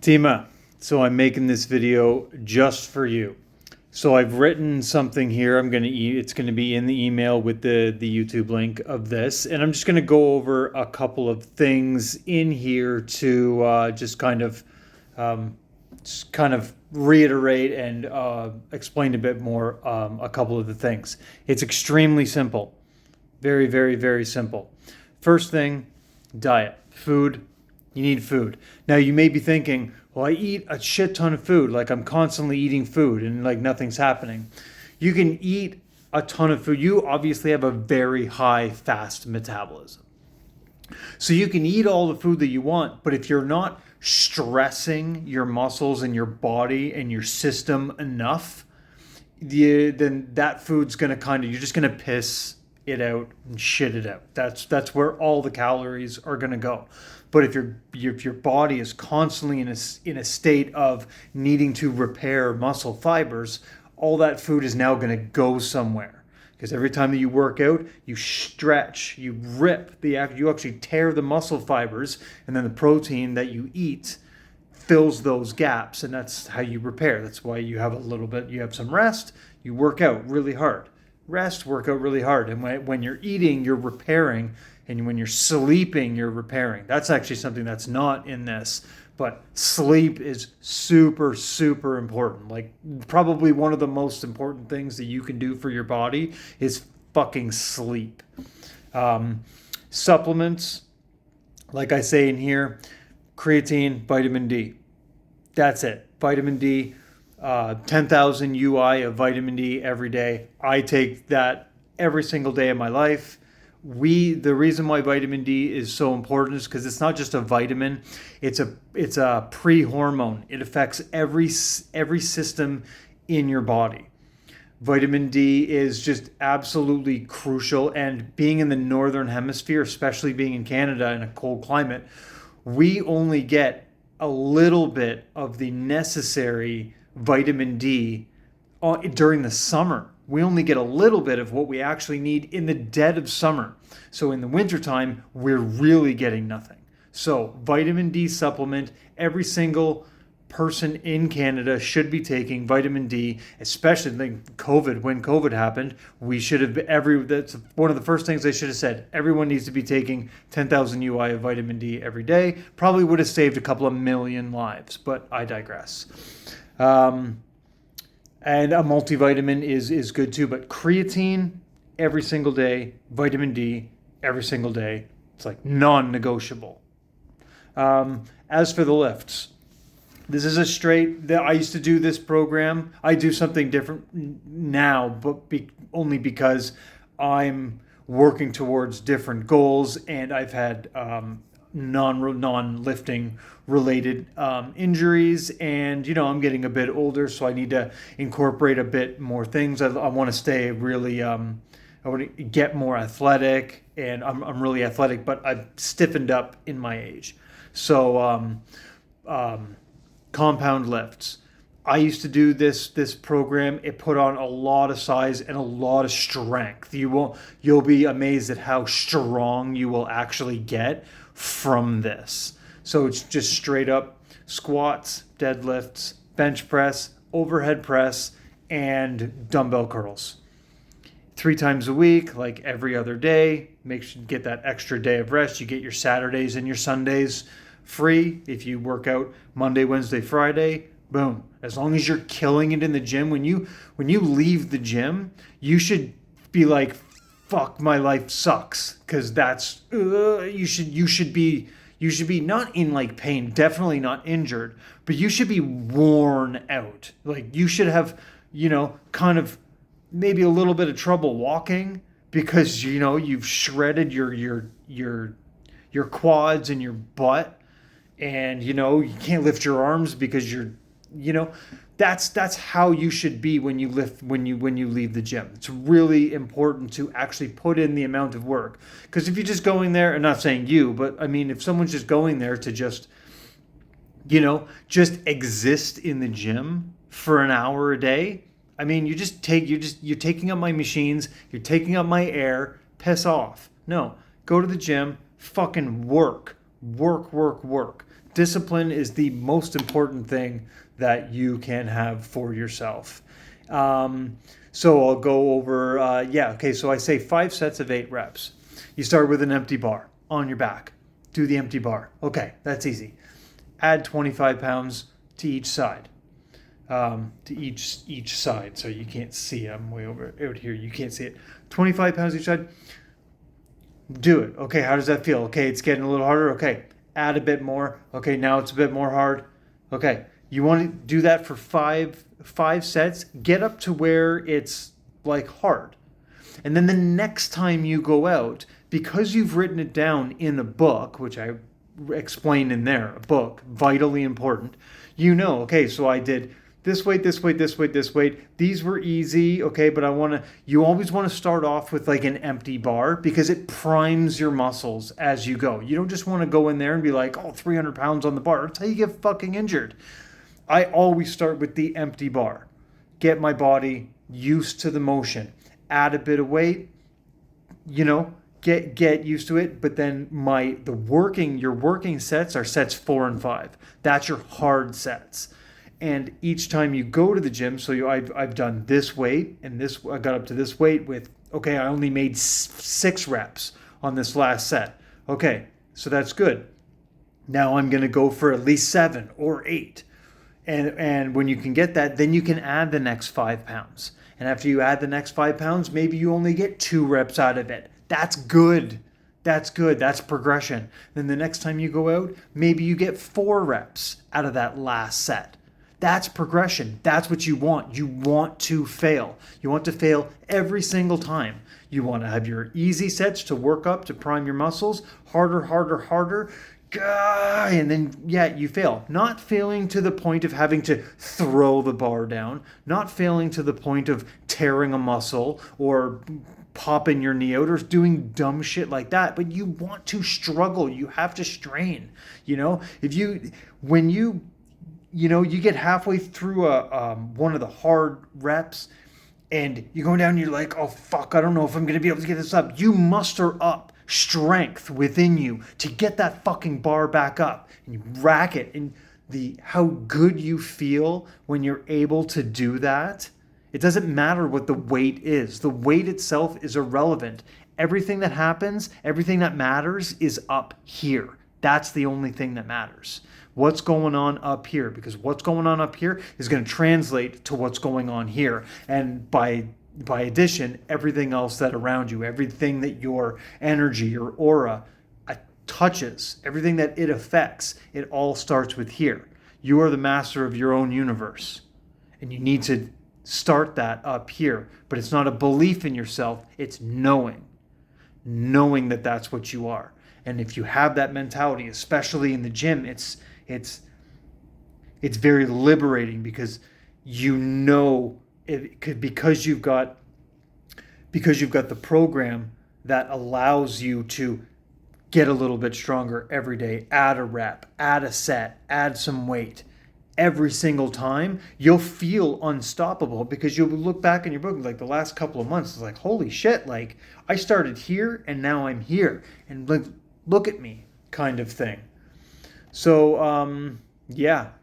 Tima, so I'm making this video just for you. So I've written something here. It's gonna be in the email with the YouTube link of this, and I'm just gonna go over a couple of things in here to um, just kind of reiterate and explain a bit more a couple of the things. It's extremely simple, very, very, very simple. First thing, diet, food. You need food. Now you may be thinking, well, I eat a shit ton of food, like I'm constantly eating food and like nothing's happening. You can eat a ton of food. You obviously have a very high fast metabolism. So you can eat all the food that you want, but if you're not stressing your muscles and your body and your system enough, then that food's gonna you're just gonna piss it out and shit it out. That's where all the calories are gonna go. But if your body is constantly in a state of needing to repair muscle fibers, all that food is now gonna go somewhere. Because every time that you work out, you stretch, you rip you actually tear the muscle fibers, and then the protein that you eat fills those gaps, and that's how you repair. That's why you have some rest, you work out really hard. Rest, work out really hard. And when you're eating, you're repairing, and when you're sleeping, you're repairing. That's actually something that's not in this, but sleep is super, super important. Like, probably one of the most important things that you can do for your body is fucking sleep. Supplements, like I say in here, creatine, vitamin D. That's it. Vitamin D, 10,000 UI of vitamin D every day. I take that every single day of my life. The reason why vitamin D is so important is because it's not just a vitamin, it's a pre-hormone. It affects every system in your body. Vitamin D is just absolutely crucial, and being in the northern hemisphere, especially being in Canada in a cold climate, we only get a little bit of the necessary vitamin D during the summer. We only get a little bit of what we actually need in the dead of summer. So in the wintertime, we're really getting nothing. So vitamin D supplement, every single person in Canada should be taking vitamin D, especially like when COVID happened. That's one of the first things they should have said. Everyone needs to be taking 10,000 UI of vitamin D every day. Probably would have saved a couple of million lives, but I digress. And a multivitamin is good too, but creatine every single day, vitamin D every single day. It's like non-negotiable. As for the lifts, this is I used to do this program. I do something different now, but only because I'm working towards different goals, and I've had non-lifting related injuries, and I'm getting a bit older, so I need to incorporate a bit more things. I want to stay really I want to get more athletic, and I'm really athletic, but I've stiffened up in my age. So compound lifts. I used to do this program. It put on a lot of size and a lot of strength. You'll be amazed at how strong you will actually get from this. So it's just straight up squats, deadlifts, bench press, overhead press, and dumbbell curls. 3 times a week, like every other day. Make sure you get that extra day of rest. You get your Saturdays and your Sundays free. If you work out Monday, Wednesday, Friday, boom. As long as you're killing it in the gym, when you leave the gym, you should be like, fuck, my life sucks, because that's you should be not in like pain, definitely not injured, but you should be worn out. Like, you should have kind of maybe a little bit of trouble walking because you've shredded your quads and your butt, and you can't lift your arms because that's how you should be when you leave the gym. It's really important to actually put in the amount of work, because if you're just going there, and not saying you, but I mean, if someone's just going there to just exist in the gym for an hour a day, I mean, you're taking up my machines, you're taking up my air, piss off. No, go to the gym, fucking work. Discipline is the most important thing that you can have for yourself. So I'll go over, so I say 5 sets of 8 reps. You start with an empty bar on your back. Do the empty bar. Okay, that's easy. Add 25 pounds to each side. To each side, so you can't see it. I'm way over out here. You can't see it. 25 pounds each side. Do it. Okay, how does that feel? Okay, it's getting a little harder. Okay, add a bit more. Okay, now it's a bit more hard. Okay, you want to do that for five sets. Get up to where it's like hard. And then the next time you go out, because you've written it down in a book, which I explained in there, a book, vitally important, you know, okay, so I did this weight, this weight, this weight, this weight. These were easy, okay, but you always want to start off with like an empty bar because it primes your muscles as you go. You don't just want to go in there and be like, 300 pounds on the bar until you get fucking injured. I always start with the empty bar. Get my body used to the motion. Add a bit of weight, get used to it, but then your working sets are sets 4 and 5. That's your hard sets. And each time you go to the gym, so I've done this weight and this, I got up to this weight with, I only made 6 reps on this last set. Okay, so that's good. Now I'm going to go for at least 7 or 8. And when you can get that, then you can add the next 5 pounds. And after you add the next 5 pounds, maybe you only get 2 reps out of it. That's good. That's good. That's progression. Then the next time you go out, maybe you get 4 reps out of that last set. That's progression. That's what you want. You want to fail. You want to fail every single time. You want to have your easy sets to work up, to prime your muscles. Harder, harder, harder. And then, you fail. Not failing to the point of having to throw the bar down. Not failing to the point of tearing a muscle or popping your knee out or doing dumb shit like that. But you want to struggle. You have to strain. When you get halfway through one of the hard reps and you go down and you're like, oh fuck, I don't know if I'm going to be able to get this up. You muster up strength within you to get that fucking bar back up, and you rack it, and how good you feel when you're able to do that. It doesn't matter what the weight is. The weight itself is irrelevant. Everything that happens, everything that matters is up here. That's the only thing that matters. What's going on up here? Because what's going on up here is going to translate to what's going on here. And by addition, everything else that around you, everything that your energy, your aura touches, everything that it affects, it all starts with here. You are the master of your own universe. And you need to start that up here. But it's not a belief in yourself, it's knowing that that's what you are. And if you have that mentality, especially in the gym, it's very liberating because because you've got the program that allows you to get a little bit stronger every day, add a rep, add a set, add some weight. Every single time, you'll feel unstoppable because you'll look back in your book like the last couple of months, it's like, holy shit, like I started here and now I'm here. And look at me kind of thing. So,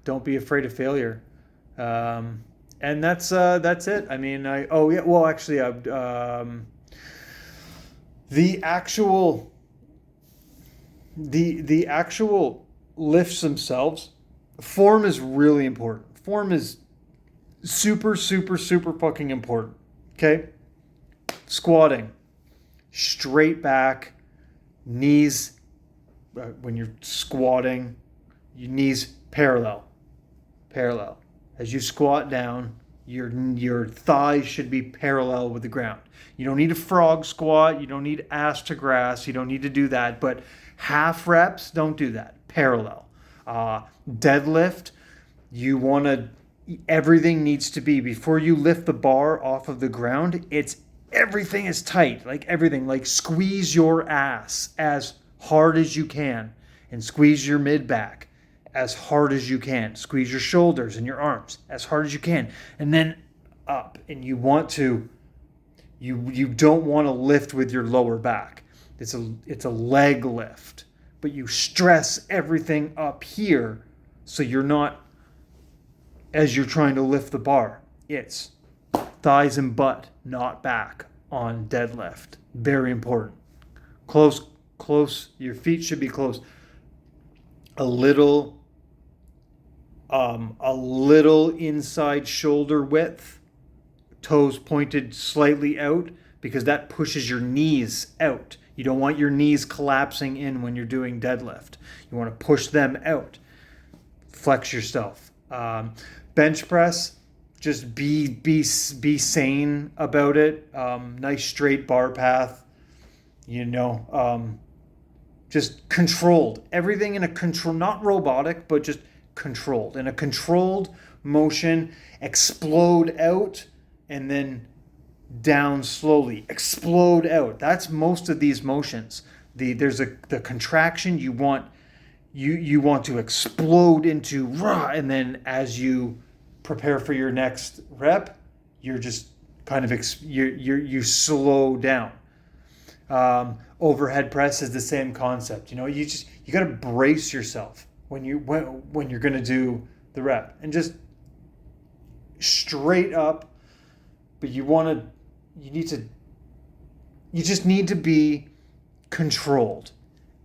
don't be afraid of failure. And that's it. I mean, the actual lifts themselves, form is really important. Form is super, super, super fucking important. Okay? Squatting, straight back, knees, when you're squatting, your knees parallel. As you squat down, your thighs should be parallel with the ground. You don't need a frog squat. You don't need ass to grass. You don't need to do that. But half reps, don't do that. Parallel. Deadlift, everything needs to be, before you lift the bar off of the ground, everything is tight. Like everything. Like squeeze your ass as hard as you can and squeeze your mid back as hard as you can. Squeeze your shoulders and your arms as hard as you can, and then up. And you don't want to lift with your lower back. It's a leg lift. but you stress everything up here so you're not, as you're trying to lift the bar, it's thighs and butt, not back on deadlift. Very important. Close, your feet should be close. A little inside shoulder width, toes pointed slightly out, because that pushes your knees out. You don't want your knees collapsing in when you're doing deadlift. You want to push them out. Flex yourself. Bench press, just be sane about it. Nice straight bar path. Just controlled. Everything in a control, not robotic, but just controlled. In a controlled motion, explode out and then down slowly. Explode out. That's most of these motions. There's the contraction. You want to explode into rah, and then as you prepare for your next rep, you're just kind of you slow down. Overhead press is the same concept. You got to brace yourself when you're going to do the rep, and just straight up. But you just need to be controlled.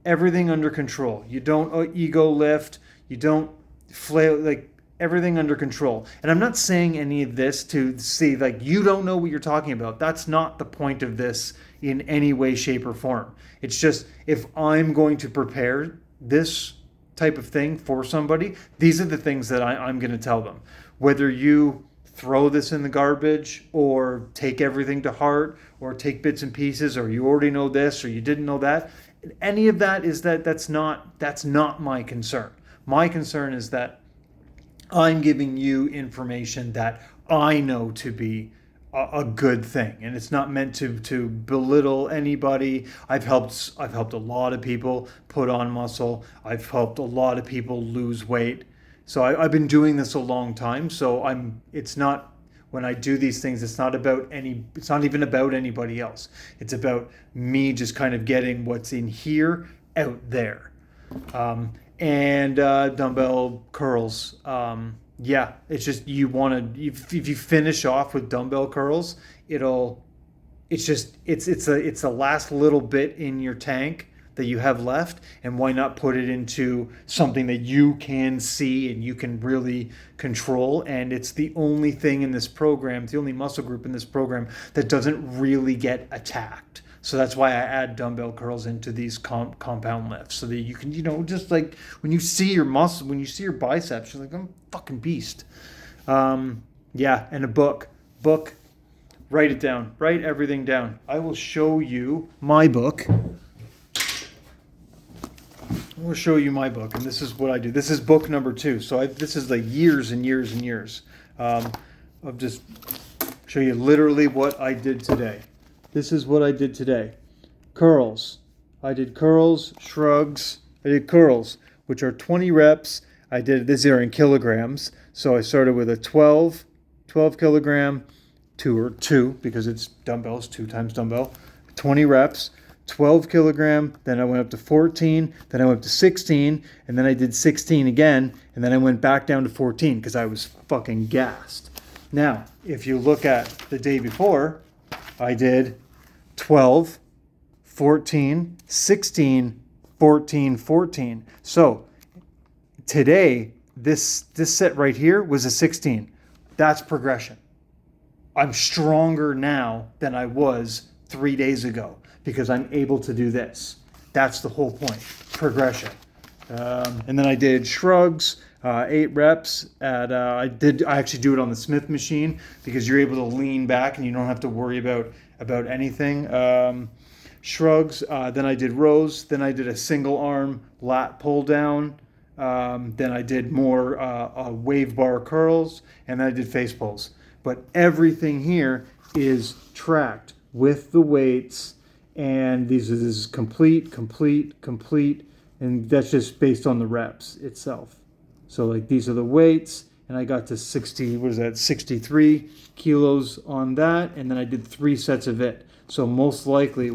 Everything under control. You don't ego lift. You don't flail, like everything under control. And I'm not saying any of this to see like you don't know what you're talking about. That's not the point of this in any way, shape, or form. It's just, if I'm going to prepare this type of thing for somebody, these are the things that I'm going to tell them. Whether you throw this in the garbage or take everything to heart or take bits and pieces, or you already know this or you didn't know that, any of that is that's not my concern. My concern is that I'm giving you information that I know to be a good thing, and it's not meant to belittle anybody. I've helped a lot of people put on muscle. I've helped a lot of people lose weight. So I've been doing this a long time. So it's not, when I do these things, it's not even about anybody else. It's about me just kind of getting what's in here out there. And dumbbell curls. It's just, if you finish off with dumbbell curls, it's the last little bit in your tank that you have left, and why not put it into something that you can see and you can really control. And it's the only thing in this program, it's the only muscle group in this program that doesn't really get attacked. So that's why I add dumbbell curls into these compound lifts, so that you can, just like when you see your muscle, when you see your biceps, you're like, I'm a fucking beast. And a book, write it down, write everything down. I will show you my book. We'll show you my book, and this is what I do. This is book number 2. So this is like years and years and years of just show you literally what I did today. This is what I did today. Curls. I did curls, shrugs. I did curls, which are 20 reps. These are in kilograms. So I started with a 12 kilogram, 2 because it's dumbbells, 2 times dumbbell, 20 reps. 12 kilogram, then I went up to 14, then I went up to 16, and then I did 16 again, and then I went back down to 14 because I was fucking gassed. Now, if you look at the day before, I did 12, 14, 16, 14, 14. So today, this set right here was a 16. That's progression. I'm stronger now than I was 3 days ago, because I'm able to do this. That's the whole point, progression. And then I did shrugs, 8 reps. I actually do it on the Smith machine, because you're able to lean back and you don't have to worry about anything. Shrugs, then I did rows, then I did a single arm lat pull down, then I did more wave bar curls, and then I did face pulls. But everything here is tracked with the weights, and this is complete, and that's just based on the reps itself. So like these are the weights, and I got to 63 kilos on that, and then I did 3 sets of it. So most likely,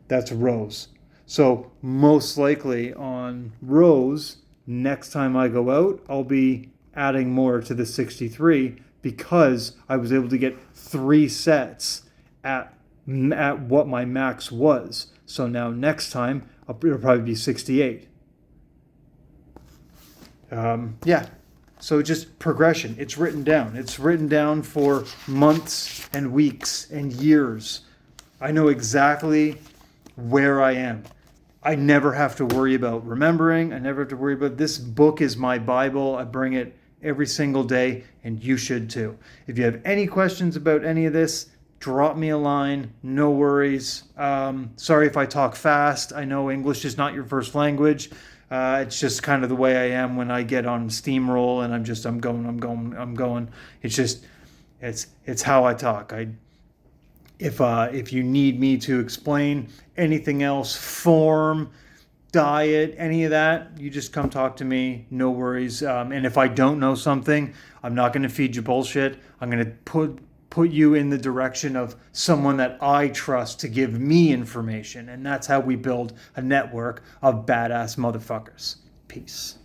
that's rows. So most likely on rows, next time I go out, I'll be adding more to the 63 because I was able to get 3 sets at what my max was. So now next time it'll probably be 68. Yeah. So just progression. It's written down. It's written down for months and weeks and years. I know exactly where I am. I never have to worry about remembering. I never have to worry about this book is my Bible. I bring it every single day, and you should too. If you have any questions about any of this, drop me a line. No worries. Sorry if I talk fast. I know English is not your first language. It's just kind of the way I am when I get on steamroll and I'm going. It's how I talk. If you need me to explain anything else, form, diet, any of that, you just come talk to me. No worries. And if I don't know something, I'm not going to feed you bullshit. I'm going to put you in the direction of someone that I trust to give me information. And that's how we build a network of badass motherfuckers. Peace.